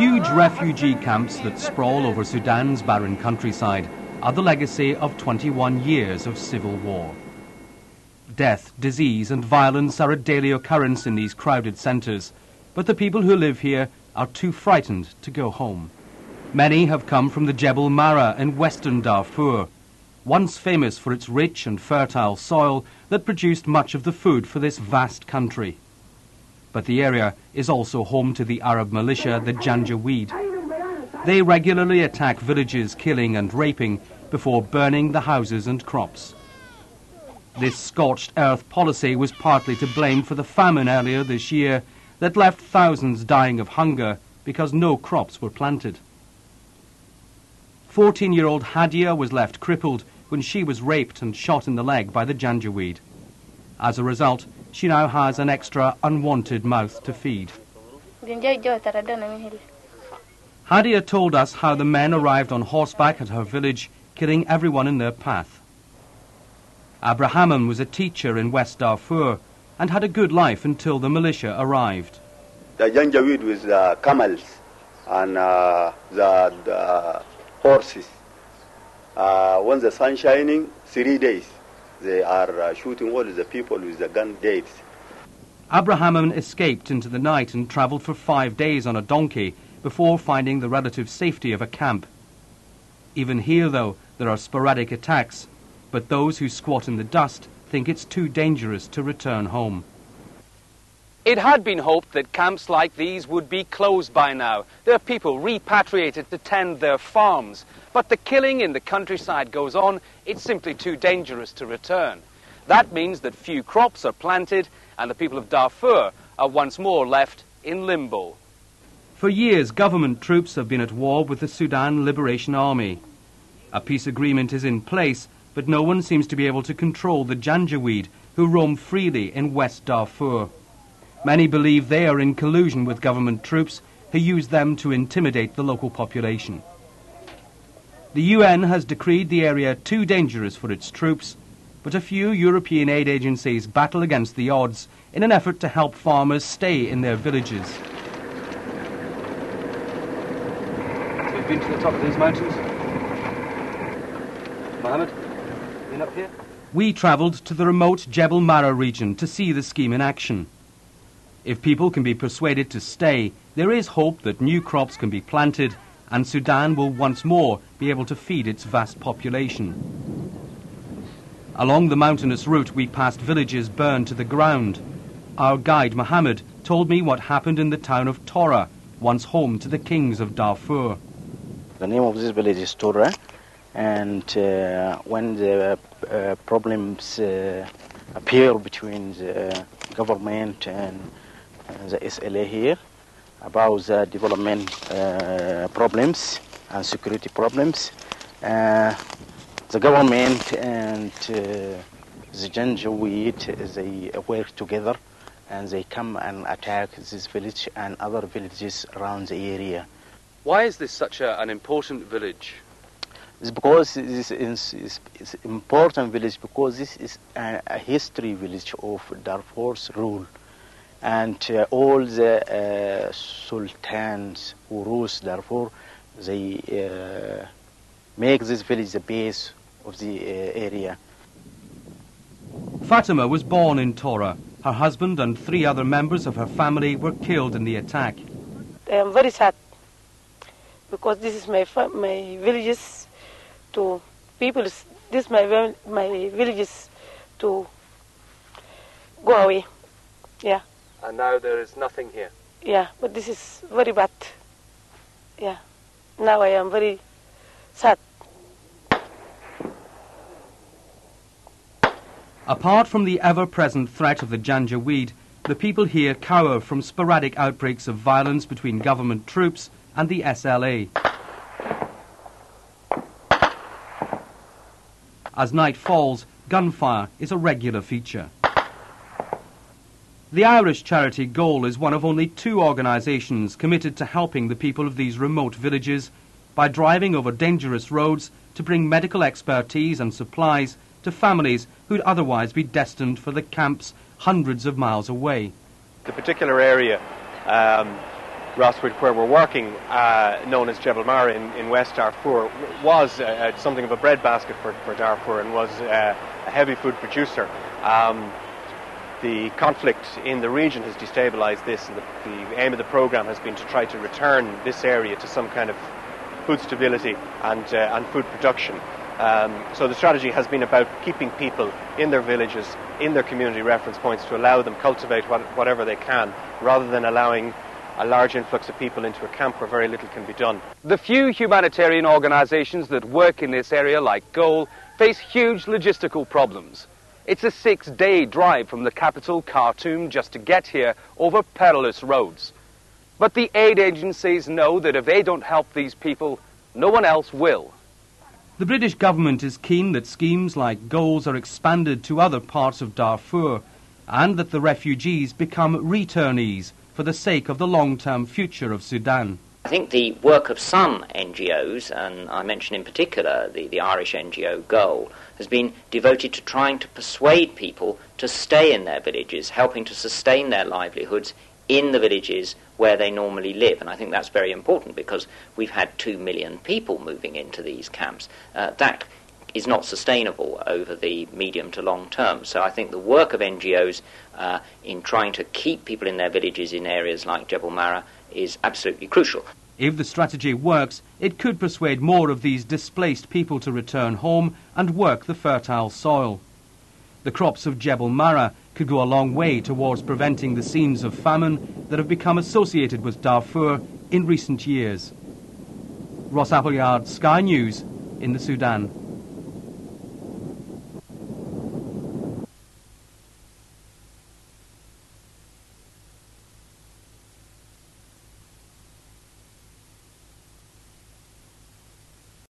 huge refugee camps that sprawl over Sudan's barren countryside are the legacy of 21 years of civil war. Death, disease and violence are a daily occurrence in these crowded centres, but the people who live here are too frightened to go home. Many have come from the Jebel Mara in western Darfur, once famous for its rich and fertile soil that produced much of the food for this vast country. But the area is also home to the Arab militia, the Janjaweed. They regularly attack villages, killing and raping before burning the houses and crops. This scorched earth policy was partly to blame for the famine earlier this year that left thousands dying of hunger because no crops were planted. 14-year-old Hadia was left crippled when she was raped and shot in the leg by the Janjaweed. As a result, she now has an extra unwanted mouth to feed. Hadia told us how the men arrived on horseback at her village, killing everyone in their path. Abrahamam was a teacher in West Darfur and had a good life until the militia arrived. The Janjaweed with the camels and the horses. When the sun shining, 3 days, they are shooting all the people with the gun dead. Abrahamam escaped into the night and travelled for 5 days on a donkey before finding the relative safety of a camp. Even here, though, there are sporadic attacks, but those who squat in the dust think it's too dangerous to return home. It had been hoped that camps like these would be closed by now, their people repatriated to tend their farms. But the killing in the countryside goes on, it's simply too dangerous to return. That means that few crops are planted and the people of Darfur are once more left in limbo. For years, government troops have been at war with the Sudan Liberation Army. A peace agreement is in place, but no one seems to be able to control the Janjaweed, who roam freely in West Darfur. Many believe they are in collusion with government troops who use them to intimidate the local population. The UN has decreed the area too dangerous for its troops, but a few European aid agencies battle against the odds in an effort to help farmers stay in their villages. We've been to the top of these mountains. Mohammed, been up here? We travelled to the remote Jebel Mara region to see the scheme in action. If people can be persuaded to stay, there is hope that new crops can be planted and Sudan will once more be able to feed its vast population. Along the mountainous route, we passed villages burned to the ground. Our guide, Mohammed, told me what happened in the town of Tora, once home to the kings of Darfur. The name of this village is Tora, and when the problems appear between the government and the SLA here about the development problems and security problems, the government and the Janjaweed, they work together and they come and attack this village and other villages around the area. Why is this such an important village? It's because it's an important village because this is a history village of Darfur's rule. And all the sultans who rules Darfur, they make this village the base of the area. Fatima was born in Tora. Her husband and 3 other members of her family were killed in the attack. I am very sad because this is my villages to people. This is my villages to go away. Yeah. And now there is nothing here. Yeah, but this is very bad. Yeah. Now I am very sad. Apart from the ever-present threat of the Janjaweed, the people here cower from sporadic outbreaks of violence between government troops and the SLA. As night falls, gunfire is a regular feature. The Irish charity Goal is one of only 2 organisations committed to helping the people of these remote villages by driving over dangerous roads to bring medical expertise and supplies to families who'd otherwise be destined for the camps hundreds of miles away. The particular area Ross, where we're working, known as Jebel Mara in West Darfur, was something of a breadbasket for Darfur and was a heavy food producer. The conflict in the region has destabilised this, and the aim of the programme has been to try to return this area to some kind of food stability and food production. So the strategy has been about keeping people in their villages, in their community reference points, to allow them cultivate whatever they can, rather than allowing a large influx of people into a camp where very little can be done. The few humanitarian organisations that work in this area, like Goal, face huge logistical problems. It's a 6-day drive from the capital, Khartoum, just to get here over perilous roads. But the aid agencies know that if they don't help these people, no one else will. The British government is keen that schemes like Goals are expanded to other parts of Darfur, and that the refugees become returnees for the sake of the long-term future of Sudan. I think the work of some NGOs, and I mention in particular the Irish NGO Goal, has been devoted to trying to persuade people to stay in their villages, helping to sustain their livelihoods in the villages where they normally live. And I think that's very important, because we've had 2 million people moving into these camps. That is not sustainable over the medium to long term. So I think the work of NGOs in trying to keep people in their villages in areas like Jebel Mara is absolutely crucial. If the strategy works, it could persuade more of these displaced people to return home and work the fertile soil. The crops of Jebel Mara could go a long way towards preventing the scenes of famine that have become associated with Darfur in recent years. Ross Appleyard, Sky News, in the Sudan.